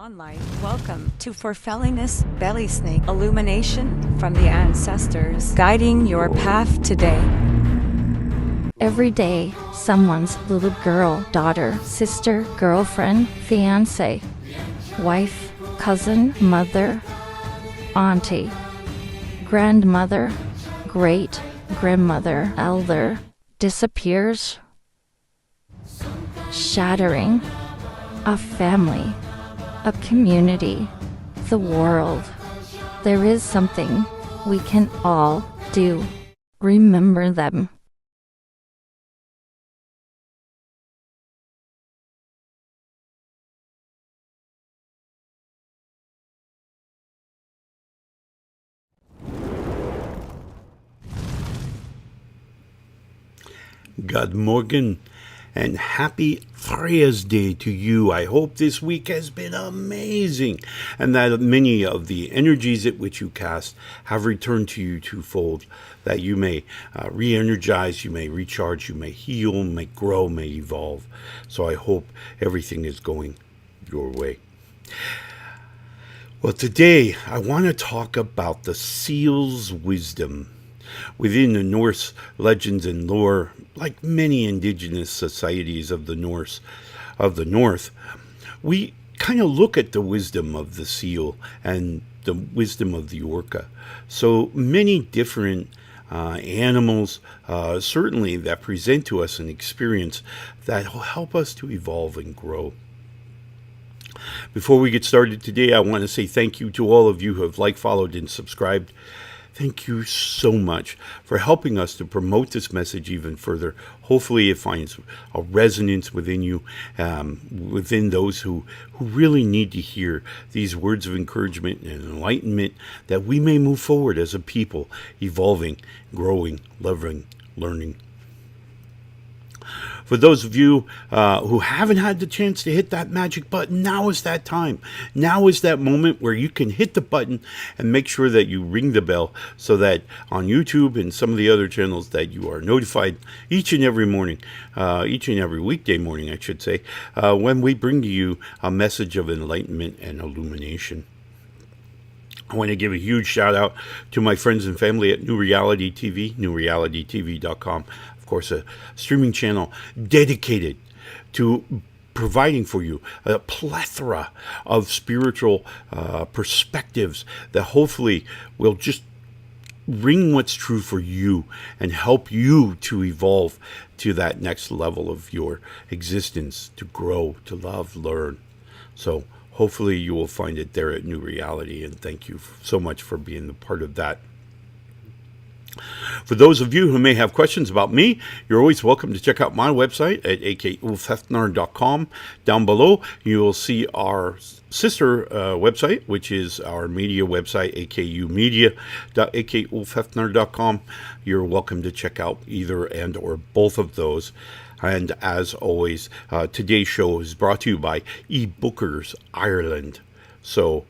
non-light. Welcome to Forfellingness Belysning illumination from the ancestors, guiding your path today. Every day, someone's little girl, daughter, sister, girlfriend, fiance, wife, cousin, mother, auntie, grandmother, great-grandmother, elder, disappears, shattering a family, a community, the world. There is something we can all do. Remember them. Good morning and happy Thursday to you. I hope this week has been amazing and that many of the energies at which you cast have returned to you twofold, that you may re-energize, you may recharge, you may heal, may grow, may evolve. So I hope everything is going your way. Well, today I want to talk about the seal's wisdom. Within the Norse legends and lore, like many indigenous societies of the North, we kind of look at the wisdom of the seal and the wisdom of the orca. So many different animals, certainly that present to us an experience that will help us to evolve and grow. Before we get started today, I want to say thank you to all of you who have liked, followed, and subscribed. Thank you so much for helping us to promote this message even further. Hopefully it finds a resonance within you, within those who really need to hear these words of encouragement and enlightenment, that we may move forward as a people, evolving, growing, loving, learning. For those of you who haven't had the chance to hit that magic button, now is that time. Now is that moment where you can hit the button and make sure that you ring the bell so that on YouTube and some of the other channels that you are notified each and every morning, each and every weekday morning, I should say, when we bring to you a message of enlightenment and illumination. I want to give a huge shout out to my friends and family at New Reality TV, newrealitytv.com. Of course, a streaming channel dedicated to providing for you a plethora of spiritual perspectives that hopefully will just ring what's true for you and help you to evolve to that next level of your existence, to grow, to love, learn. So hopefully you will find it there at New Reality, and thank you so much for being a part of that. For those of you who may have questions about me, you're always welcome to check out my website at akulfhednar.com. Down below, you will see our sister website, which is our media website, akumedia.akulfhednar.com. You're welcome to check out either and or both of those. And as always, today's show is brought to you by eBookers Ireland. So,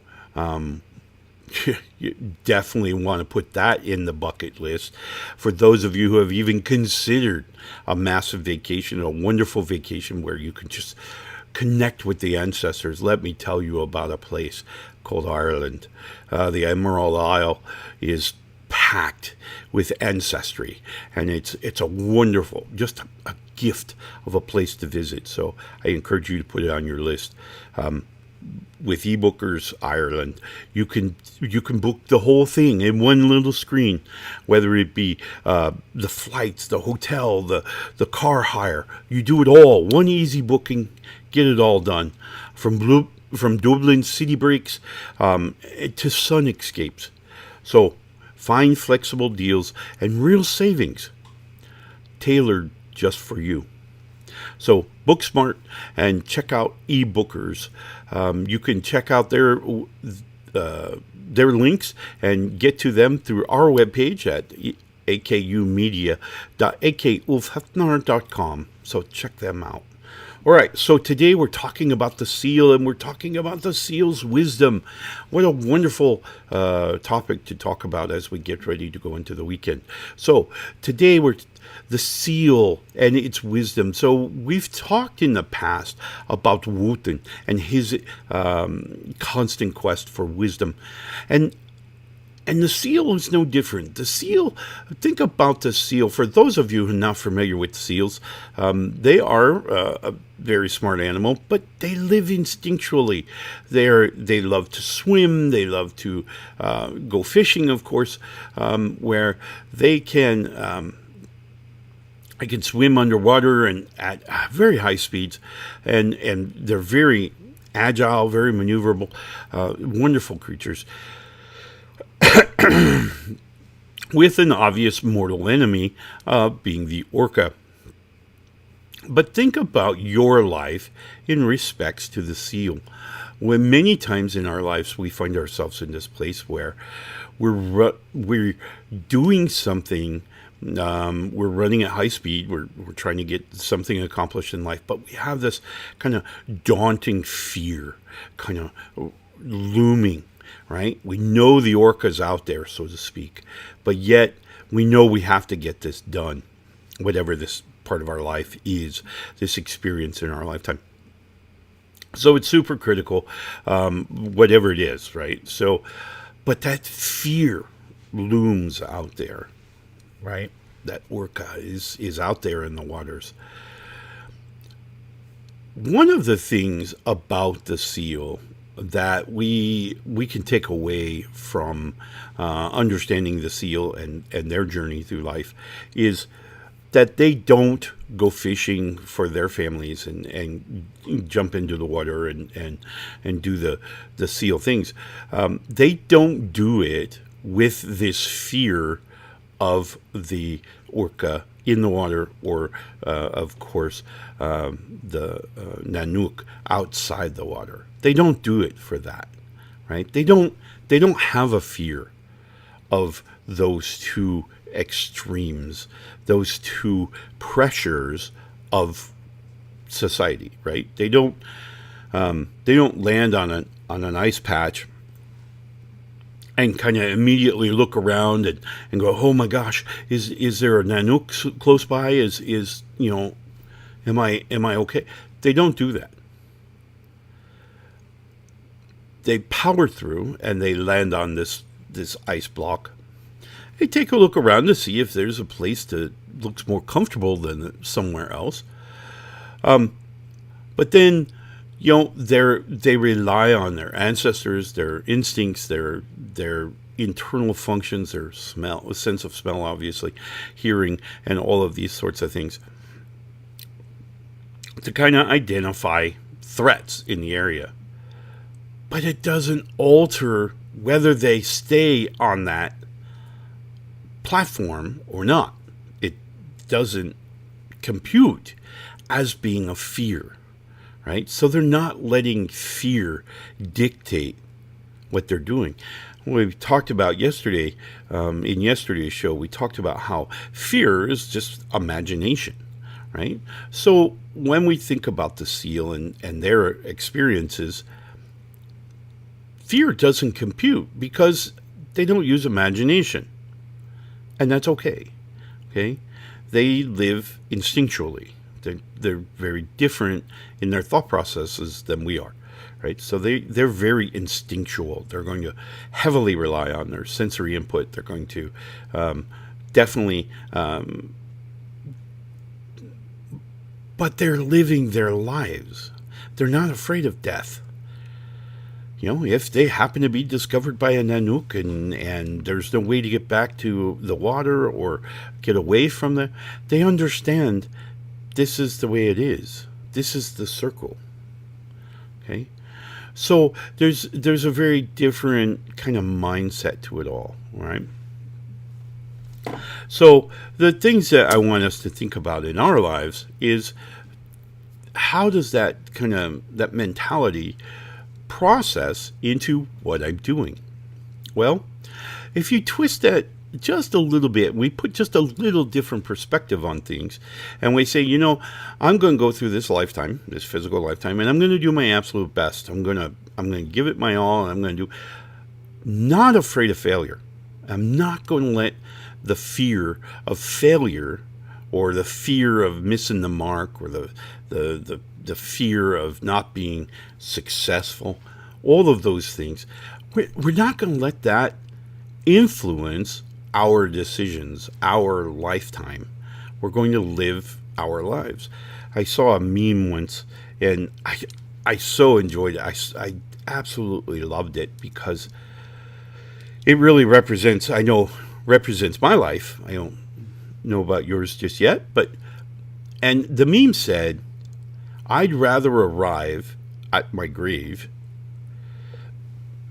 you definitely want to put that in the bucket list. For those of you who have even considered a massive vacation, a wonderful vacation where you can just connect with the ancestors, let me tell you about a place called Ireland. The Emerald Isle is packed with ancestry, and it's a wonderful, just a gift of a place to visit. So I encourage you to put it on your list. With eBookers Ireland, you can book the whole thing in one little screen, whether it be the flights, the hotel, the car hire. You do it all, one easy booking, get it all done, from Dublin city breaks to sun escapes. So find flexible deals and real savings tailored just for you. So book smart and check out eBookers. You can check out their links and get to them through our webpage at akumedia.akulfhednar.com. So check them out. All right, so today we're talking about the seal, and we're talking about the seal's wisdom. What a wonderful topic to talk about as we get ready to go into the weekend. So today the seal and its wisdom. So we've talked in the past about Wotan and his constant quest for wisdom. And the seal is no different. The seal, think about the seal. For those of you who are not familiar with seals, they are a very smart animal, but they live instinctually. They love to swim. They love to go fishing, of course, where they can swim underwater and at very high speeds, and they're very agile, very maneuverable, wonderful creatures. With an obvious mortal enemy being the orca. But think about your life in respects to the seal. When many times in our lives we find ourselves in this place where we're doing something, we're running at high speed, we're trying to get something accomplished in life, but we have this kind of daunting fear kind of looming. Right? We know the orca's out there, so to speak, but yet we know we have to get this done, whatever this part of our life is, this experience in our lifetime. So it's super critical, whatever it is, right? So, but that fear looms out there, right? That orca is out there in the waters. One of the things about the seal that we can take away from understanding the seal and their journey through life is that they don't go fishing for their families and jump into the water and do the seal things. They don't do it with this fear of the orca in the water, or of course the Nanook outside the water. They don't do it for that, right? They don't have a fear of those two extremes, those two pressures of society, right? They don't land on an ice patch and kind of immediately look around and go, oh my gosh, is there a Nanook close by? Is am I okay? They don't do that. They power through and they land on this ice block. They take a look around to see if there's a place that looks more comfortable than somewhere else. But then, they rely on their ancestors, their instincts, their internal functions, their smell, sense of smell, obviously, hearing, and all of these sorts of things to kind of identify threats in the area. But it doesn't alter whether they stay on that platform or not. It doesn't compute as being a fear, right? So they're not letting fear dictate what they're doing. We talked about yesterday, in yesterday's show, we talked about how fear is just imagination, right? So when we think about the seal and their experiences, fear doesn't compute because they don't use imagination. And that's okay. Okay? They live instinctually. They're very different in their thought processes than we are. Right? So they're very instinctual. They're going to heavily rely on their sensory input. They're going to definitely but they're living their lives. They're not afraid of death. If they happen to be discovered by a Nanook and there's no way to get back to the water or get away from them, they understand this is the way it is. This is the circle. Okay? So there's a very different kind of mindset to it all, right? So the things that I want us to think about in our lives is how does that mentality process into what I'm doing? Well, if you twist that just a little bit, we put just a little different perspective on things, and we say, I'm going to go through this lifetime, this physical lifetime, and I'm going to do my absolute best. I'm going to give it my all, and I'm going to do, not afraid of failure. I'm not going to let the fear of failure or the fear of missing the mark, or the fear of not being successful, all of those things, we're not going to let that influence our decisions, our lifetime. We're going to live our lives. I saw a meme once, and I so enjoyed it. I absolutely loved it because it really represents my life. I don't know about yours just yet, and the meme said, I'd rather arrive at my grave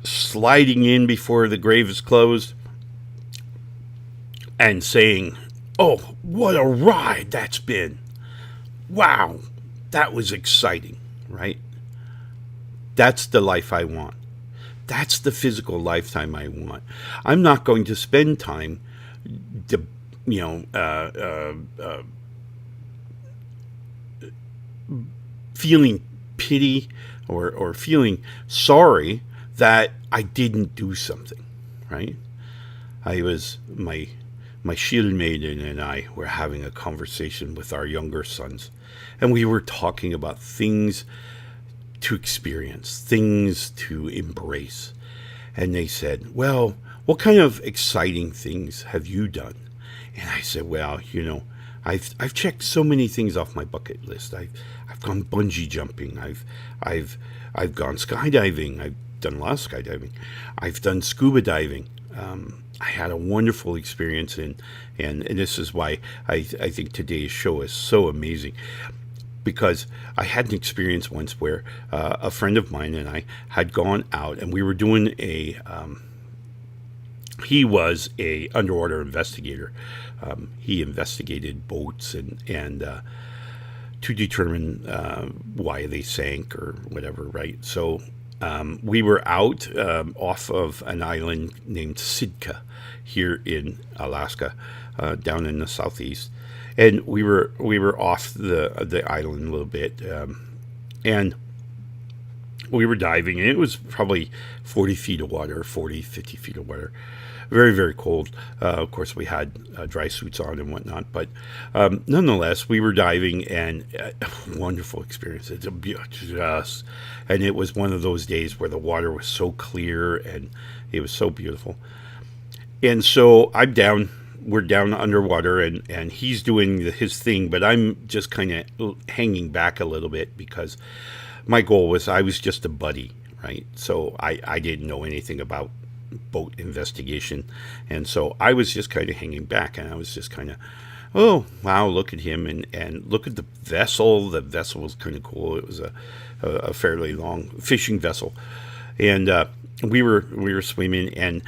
sliding in before the grave is closed and saying, oh, what a ride that's been. Wow, that was exciting, right? That's the life I want. That's the physical lifetime I want. I'm not going to spend time, feeling pity or feeling sorry that I didn't do something, right? My shield maiden and I were having a conversation with our younger sons, and we were talking about things to experience, things to embrace. And they said, well, what kind of exciting things have you done? And I said, well, I've checked so many things off my bucket list. I've gone bungee jumping. I've gone skydiving. I've done a lot of skydiving. I've done scuba diving. I had a wonderful experience, and this is why I think today's show is so amazing, because I had an experience once where a friend of mine and I had gone out, and we were doing he was a underwater investigator. He investigated boats and to determine why they sank or whatever, right? So we were out off of an island named Sitka here in Alaska, down in the southeast, and we were off the island a little bit, and we were diving, and it was probably 40 feet of water, 40, 50 feet of water. Very, very cold. Of course, we had dry suits on and whatnot, but nonetheless, we were diving, and wonderful experience. And it was one of those days where the water was so clear, and it was so beautiful. And so we're down underwater, and he's doing his thing, but I'm just kind of hanging back a little bit because my goal was I was just a buddy, right? So I didn't know anything about boat investigation, and so I was just kind of hanging back, and I was just kind of, oh wow, look at him, and look at the vessel. The vessel was kind of cool. It was a fairly long fishing vessel, and we were swimming, and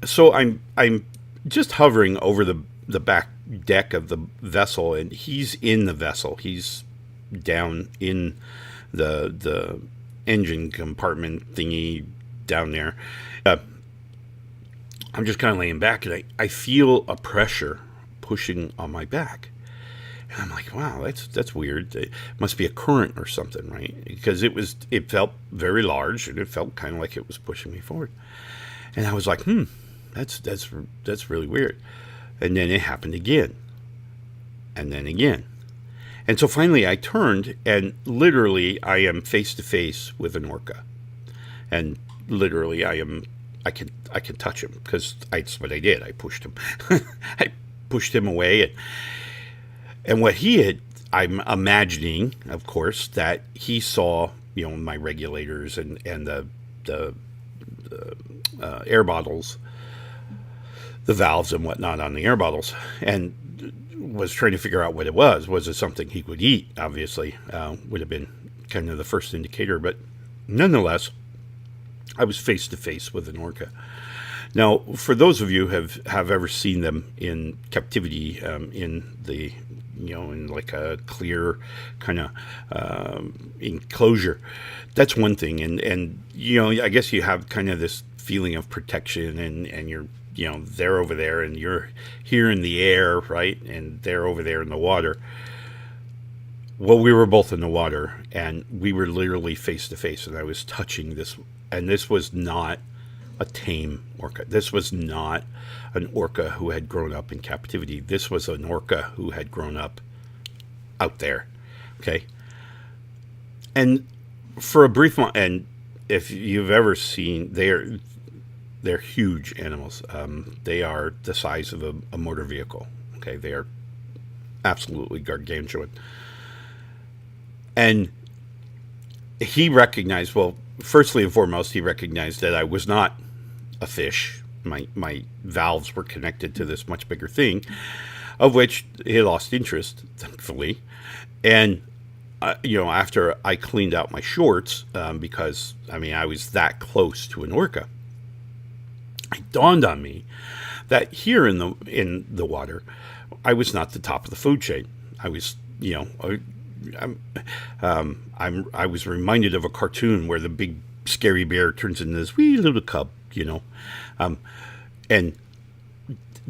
so I'm just hovering over the back deck of the vessel, and he's in the vessel. He's down in the engine compartment thingy down there. I'm just kind of laying back, and I feel a pressure pushing on my back. And I'm like, wow, that's weird. It must be a current or something, right? Because it felt very large, and it felt kind of like it was pushing me forward. And I was like, that's really weird. And then it happened again. And then again. And so finally I turned, and literally I am face to face with an orca. And literally I can touch him, because that's what I did. I pushed him. I pushed him away, and what he had, I'm imagining, of course, that he saw, my regulators and the air bottles, the valves and whatnot on the air bottles, and was trying to figure out what it was. Was it something he could eat? Obviously, would have been kind of the first indicator, but nonetheless, I was face to face with an orca. Now, for those of you who have ever seen them in captivity, in the, in like a clear kind of enclosure, that's one thing. And I guess you have kind of this feeling of protection, and you're, they're over there, and you're here in the air, right? And they're over there in the water. Well, we were both in the water, and we were literally face to face, and I was touching this. And this was not a tame orca. This was not an orca who had grown up in captivity. This was an orca who had grown up out there. Okay. And for a brief moment, and if you've ever seen, they're huge animals. They are the size of a motor vehicle. Okay. They are absolutely gargantuan. And he recognized, well, firstly and foremost, he recognized that I was not a fish. My valves were connected to this much bigger thing, of which he lost interest, thankfully. And, after I cleaned out my shorts, because, I was that close to an orca, it dawned on me that here in the water, I was not the top of the food chain. I was, I was reminded of a cartoon where the big scary bear turns into this wee little cub, and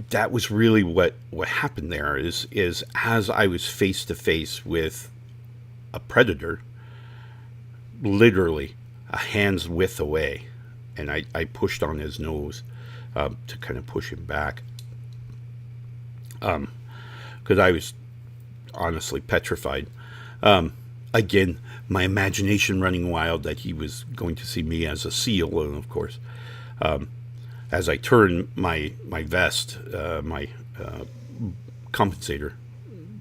that was really what happened there is as I was face to face with a predator, literally a hand's width away, and I pushed on his nose to kind of push him back, because I was honestly petrified. Again, my imagination running wild that he was going to see me as a seal, and of course, as I turned my vest, my compensator,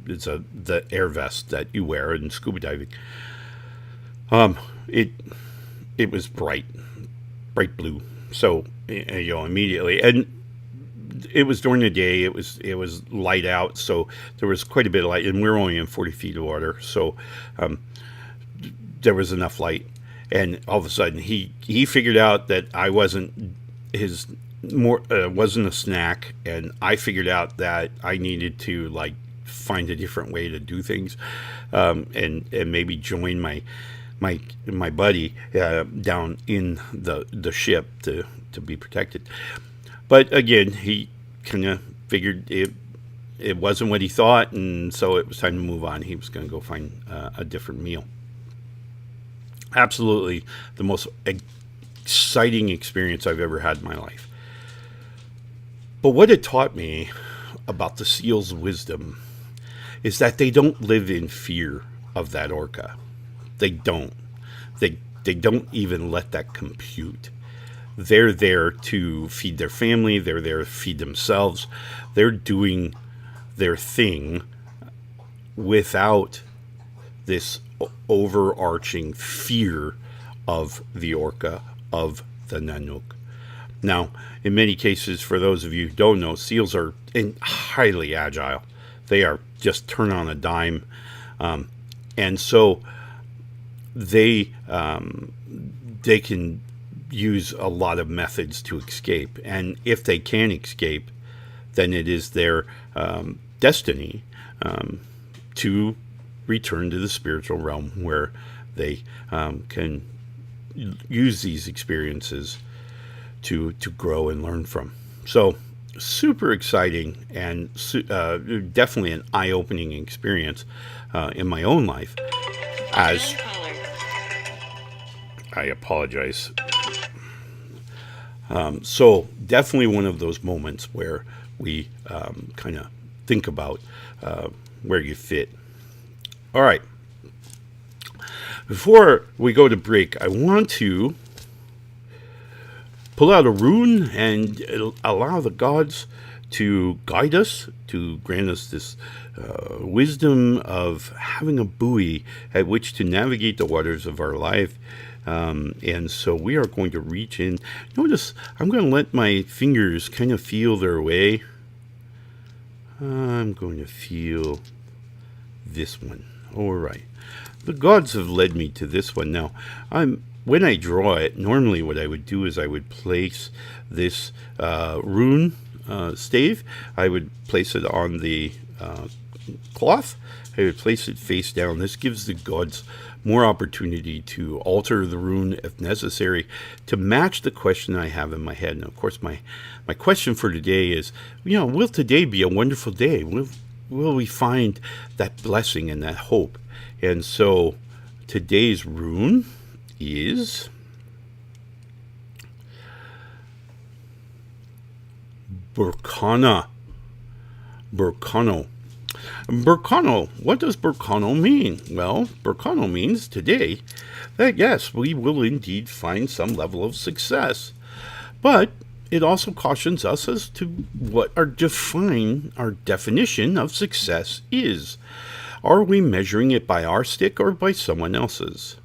it's the air vest that you wear in scuba diving. It was bright blue. So immediately, and it was during the day. It was light out, so there was quite a bit of light, and we were only in 40 feet of water, so there was enough light. And all of a sudden, he figured out that I wasn't wasn't a snack, and I figured out that I needed to find a different way to do things, and maybe join my buddy down in the ship to be protected. But again, he kind of figured it wasn't what he thought, and so it was time to move on. He was going to go find a different meal. Absolutely the most exciting experience I've ever had in my life. But what it taught me about the seal's wisdom is that they don't live in fear of that orca. They don't. They don't even let that compute. They're there to feed their family. They're there to feed themselves. They're doing their thing without this overarching fear of the orca, of the Nanook. Now, in many cases, for those of you who don't know, seals are highly agile. They are just turn on a dime. And so they can use a lot of methods to escape. And if they can escape, then it is their destiny to return to the spiritual realm, where they can use these experiences to grow and learn from. So super exciting, and definitely an eye-opening experience in my own life. As I apologize. So definitely one of those moments where we kind of think about where you fit. All right. Before we go to break, I want to pull out a rune and allow the gods to guide us, to grant us this wisdom of having a buoy at which to navigate the waters of our life. And so we are going to reach in. Notice I'm going to let my fingers kind of feel their way. I'm going to feel this one. All right. The gods have led me to this one. Now, when I draw it, normally what I would do is I would place this rune stave. I would place it on the cloth. I would place it face down. This gives the gods more opportunity to alter the rune if necessary to match the question I have in my head. And of course, my question for today is, will today be a wonderful day? Will we find that blessing and that hope? And so today's rune is Burkana. Burkano. Burkano. What does Burkano mean? Well, Burkano means today that yes, we will indeed find some level of success. But it also cautions us as to what our definition of success is. Are we measuring it by our stick or by someone else's?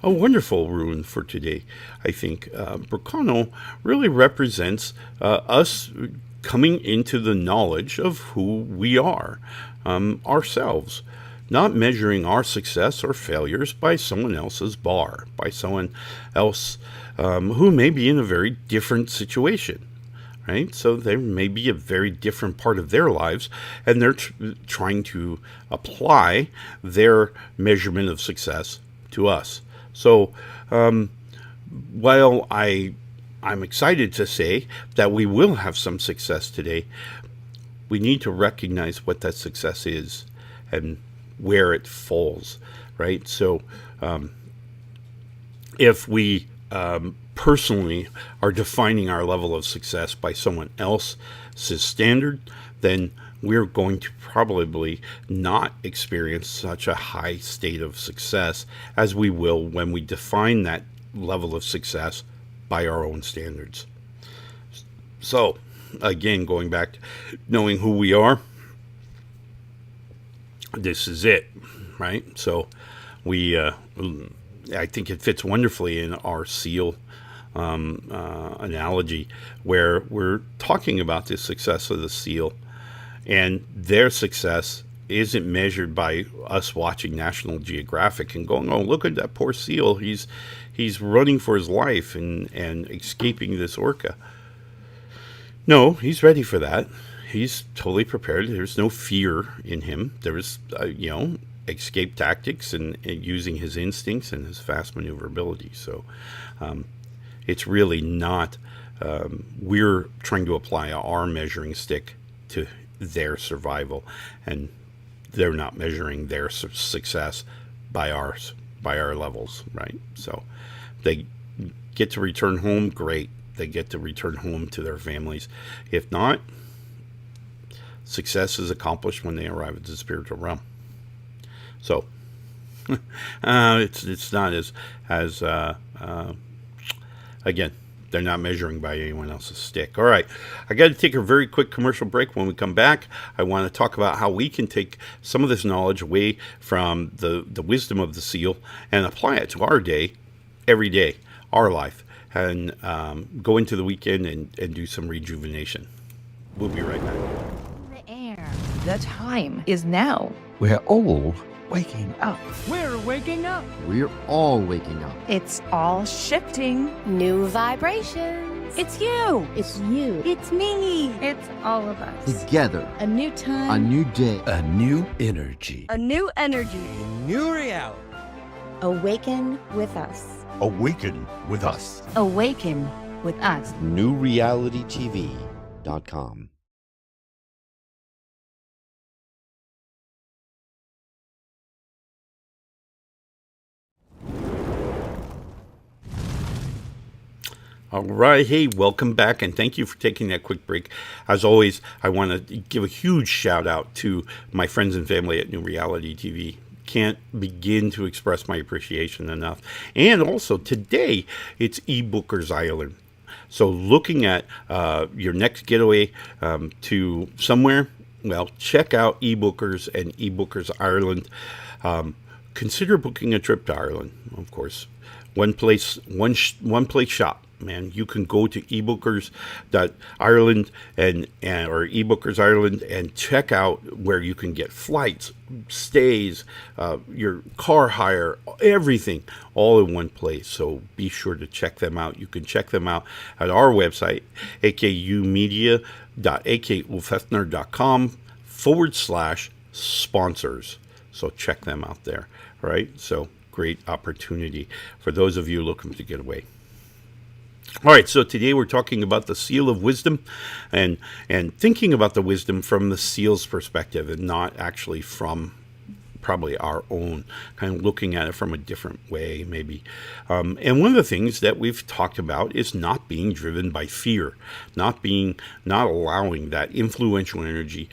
A wonderful rune for today, I think. Burkano really represents us coming into the knowledge of who we are, ourselves, not measuring our success or failures by someone else's bar, by someone else who may be in a very different situation, right? So there may be a very different part of their lives, and they're trying to apply their measurement of success to us. So while I'm excited to say that we will have some success today, we need to recognize what that success is and where it falls, right? So if we personally are defining our level of success by someone else's standard, then we're going to probably not experience such a high state of success as we will when we define that level of success by our own standards. So, again, going back to knowing who we are, this is it, right? So I think it fits wonderfully in our seal analogy, where we're talking about the success of the seal, and their success isn't measured by us watching National Geographic and going, "Oh, look at that poor seal! He's running for his life and escaping this orca." No, he's ready for that. He's totally prepared. There's no fear in him. There's escape tactics and using his instincts and his fast maneuverability. So it's really not we're trying to apply our measuring stick to their survival, and they're not measuring their success by our levels, right? So they get to return home, great. They get to return home to their families. If not, success is accomplished when they arrive at the spiritual realm. So it's not as again, they're not measuring by anyone else's stick. All right, I got to take a very quick commercial break. When we come back, I want to talk about how we can take some of this knowledge away from the wisdom of the seal and apply it to our day, every day, our life, and go into the weekend and do some rejuvenation. We'll be right back. The air. The time is now. We're all waking up. We're waking up. We're all waking up. It's all shifting. New vibrations. It's you. It's you. It's me. It's all of us. Together. A new time. A new day. A new energy. A new energy. New reality. Awaken with us. Awaken with us. Awaken with us. NewRealityTV.com. All right. Hey, welcome back, and thank you for taking that quick break. As always, I want to give a huge shout out to my friends and family at New Reality TV. Can't begin to express my appreciation enough. And also, today, it's eBookers Ireland. So looking at your next getaway to somewhere, well, check out eBookers and eBookers Ireland. Consider booking a trip to Ireland, of course. One place shop. Man, you can go to ebookers.ireland or eBookers Ireland and check out where you can get flights, stays, your car hire, everything, all in one place. So be sure to check them out. You can check them out at our website, akumedia.akulfhednar.com/sponsors. So check them out there, right? So great opportunity for those of you looking to get away. All right, so today we're talking about the seal of wisdom and thinking about the wisdom from the seal's perspective and not actually from probably our own, kind of looking at it from a different way, maybe. And one of the things that we've talked about is not being driven by fear, not allowing that influential energy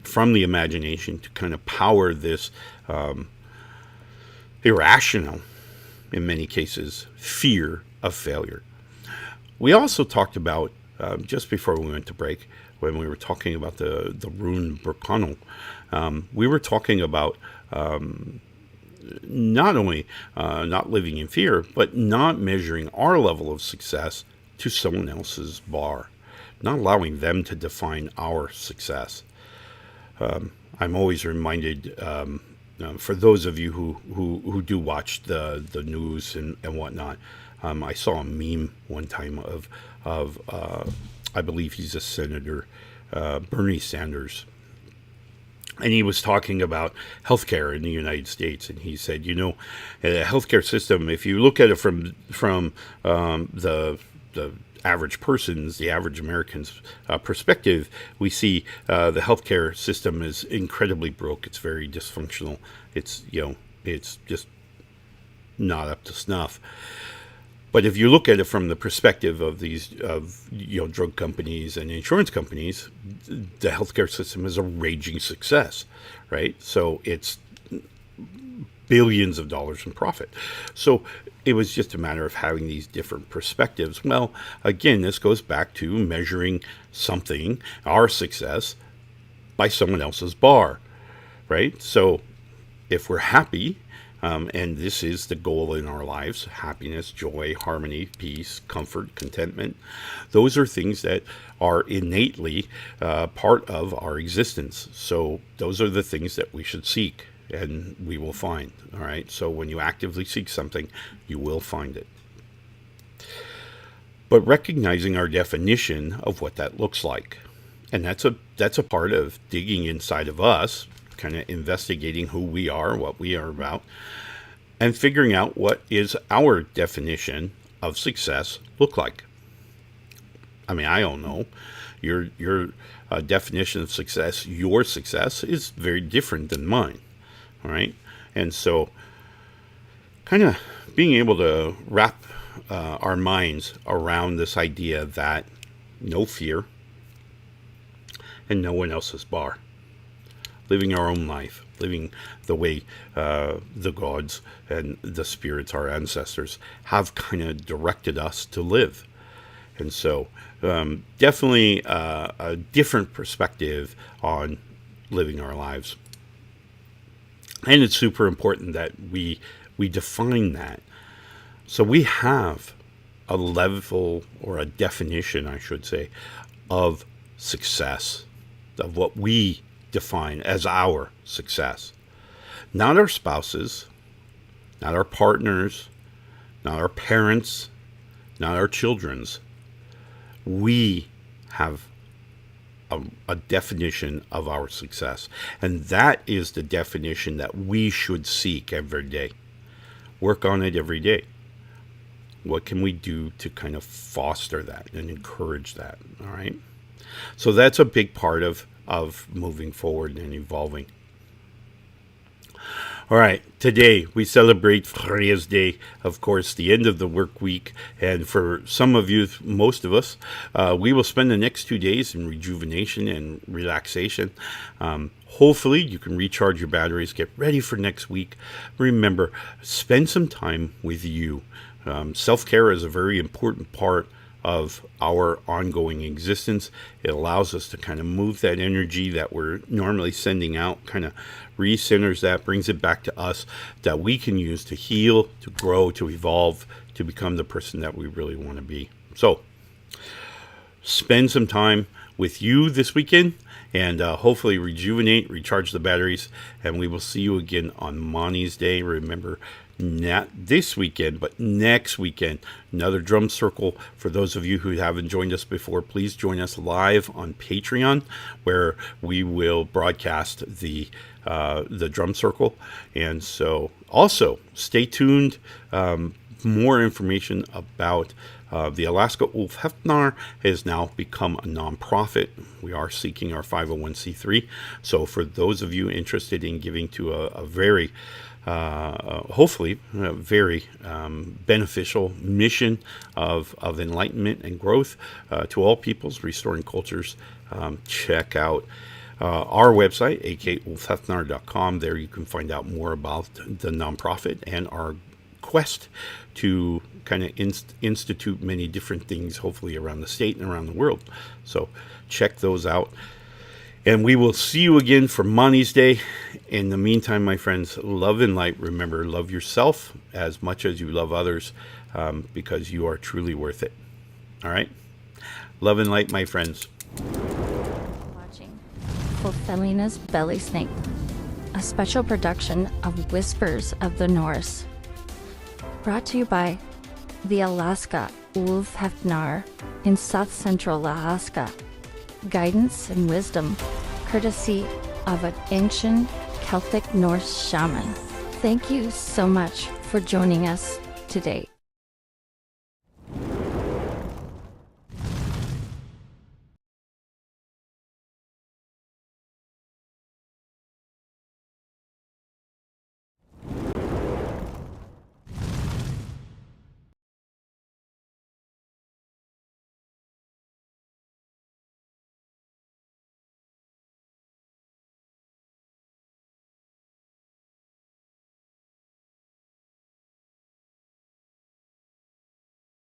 from the imagination to kind of power this irrational, in many cases, fear of failure. We also talked about, just before we went to break, when we were talking about the rune Berkano, we were talking about not only not living in fear, but not measuring our level of success to someone else's bar, not allowing them to define our success. I'm always reminded, for those of you who do watch the news and whatnot, I saw a meme one time of I believe he's a senator, Bernie Sanders. And he was talking about healthcare in the United States, and he said, the healthcare system, if you look at it from the average person's, the average American's perspective, we see the healthcare system is incredibly broke. It's very dysfunctional. It's just not up to snuff. But if you look at it from the perspective of these, drug companies and insurance companies, the healthcare system is a raging success, right? So it's billions of dollars in profit. So it was just a matter of having these different perspectives. Well, again, this goes back to measuring something, our success, by someone else's bar, right? So if we're happy, and this is the goal in our lives, happiness, joy, harmony, peace, comfort, contentment. Those are things that are innately part of our existence. So those are the things that we should seek, and we will find. All right. So when you actively seek something, you will find it. But recognizing our definition of what that looks like. And that's a part of digging inside of us, kind of investigating who we are, what we are about, and figuring out what is our definition of success look like. I mean, I don't know. Your definition of success, your success, is very different than mine. All right? And so kind of being able to wrap our minds around this idea that no fear and no one else's bar. Living our own life, living the way the gods and the spirits, our ancestors, have kind of directed us to live. And so definitely a different perspective on living our lives. And it's super important that we define that. So we have a level, or a definition, I should say, of success, of what we define as our success. Not our spouses, not our partners, not our parents, not our children's. We have a definition of our success. And that is the definition that we should seek every day. Work on it every day. What can we do to kind of foster that and encourage that? All right. So that's a big part of moving forward and evolving. All right, today we celebrate Freya's Day, of course, the end of the work week. And for some of you, most of us, we will spend the next 2 days in rejuvenation and relaxation. Hopefully you can recharge your batteries, get ready for next week. Remember, spend some time with you. Self-care is a very important part of our ongoing existence. It allows us to kind of move that energy that we're normally sending out, kind of recenters that, brings it back to us, that we can use to heal, to grow, to evolve, to become the person that we really want to be. So spend some time with you this weekend, and hopefully rejuvenate, recharge the batteries, and we will see you again on Mani's Day. Remember, not this weekend, but next weekend, another drum circle. For those of you who haven't joined us before, please join us live on Patreon, where we will broadcast the drum circle. And so also stay tuned. More information about The Alaska ulfhednar has now become a nonprofit. We are seeking our 501c3. So for those of you interested in giving to a very, hopefully, a very beneficial mission of enlightenment and growth to all peoples, restoring cultures, check out our website, akulfhednar.com. There you can find out more about the nonprofit and our quest to kind of institute many different things, hopefully around the state and around the world. So check those out. And we will see you again for Money's Day. In the meantime, my friends, love and light. Remember, love yourself as much as you love others, because you are truly worth it. All right? Love and light, my friends. Watching Ulfhednar's Belysning, a special production of Whispers of the Norse. Brought to you by the Alaska ulfhednar in South Central Alaska. Guidance and wisdom, courtesy of an ancient Celtic Norse shaman. Thank you so much for joining us today.